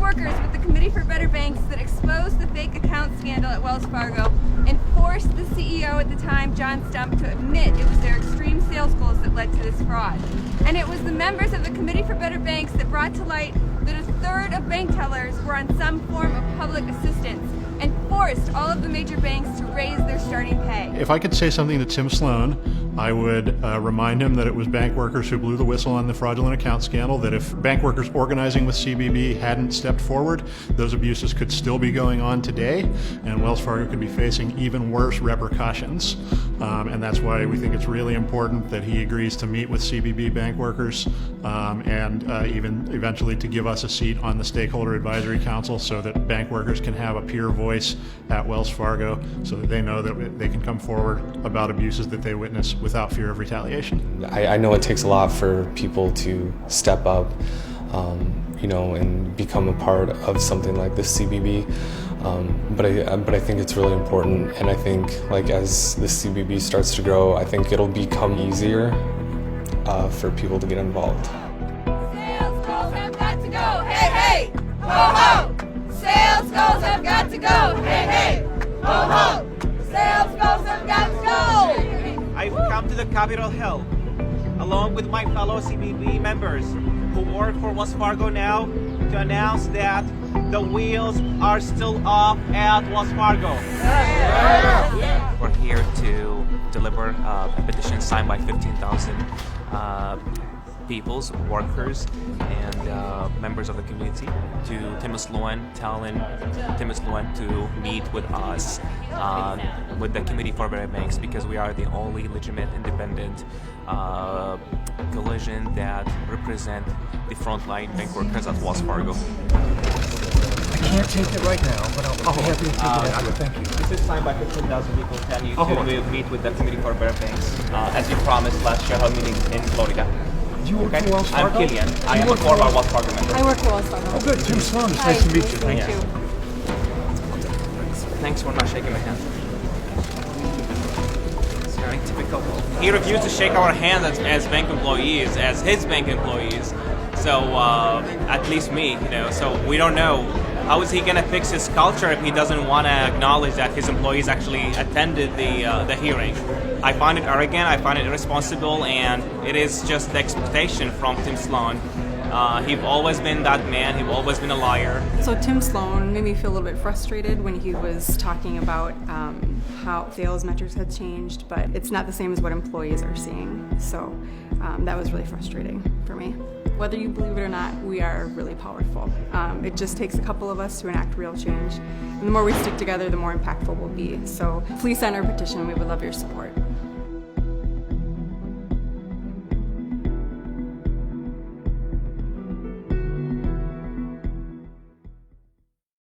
workers with the Committee for Better Banks that exposed the fake account scandal at Wells Fargo and forced the CEO at the time, John Stump, to admit it was their extreme sales goals that led to this fraud. And it was the members of the Committee for Better Banks that brought to light that a third of bank tellers were on some form of public assistance and forced all of the major banks to raise their starting pay. If I could say something to Tim Sloan, I would remind him that it was bank workers who blew the whistle on the fraudulent account scandal, that if bank workers organizing with CBB hadn't stepped forward, those abuses could still be going on today, and Wells Fargo could be facing even worse repercussions. And that's why we think it's really important that he agrees to meet with CBB bank workers and even eventually to give us a seat on the Stakeholder Advisory Council so that bank workers can have a peer voice at Wells Fargo so that they know that they can come forward about abuses that they witness without fear of retaliation. I know it takes a lot for people to step up, and become a part of something like this CBB. But I think it's really important, and I think as the CBB starts to grow, I think it'll become easier for people to get involved. Sales goals have got to go, hey, hey, ho, ho! Sales goals have got to go, hey, hey, ho, ho! Sales goals have got to go! I've come to the Capitol Hill, along with my fellow CBB members who work for Wells Fargo now, to announce that the wheels are still off at Wells Fargo. We're here to deliver a petition signed by 15,000 peoples, workers, and members of the community to Tim Sloan, telling Tim Sloan to meet with us, with the Committee for Better Banks, because we are the only legitimate, independent coalition that represent the frontline bank workers at Wells Fargo. I can't take it right now, but I'll be happy to take it after. Thank you. This is signed by 15,000 people telling you to meet with the Committee for Better Banks, as you promised last year, our meeting in Florida. Do you work for Wells Fargo? I'm Killian. I am a former Wells Fargo member. I work for Wells Fargo. Oh, good. Tim Sloan. It's nice to meet you. Thank you. Thanks for not shaking my hand. It's very typical. He refused to shake our hands as bank employees, as his bank employees. So, at least me, so we don't know. How is he going to fix his culture if he doesn't want to acknowledge that his employees actually attended the hearing? I find it arrogant, I find it irresponsible, and it is just the expectation from Tim Sloan. He's always been that man, he's always been a liar. So Tim Sloan made me feel a little bit frustrated when he was talking about how sales metrics had changed, but it's not the same as what employees are seeing. So that was really frustrating for me. Whether you believe it or not, we are really powerful. It just takes a couple of us to enact real change. And the more we stick together, the more impactful we'll be. So please sign our petition. We would love your support.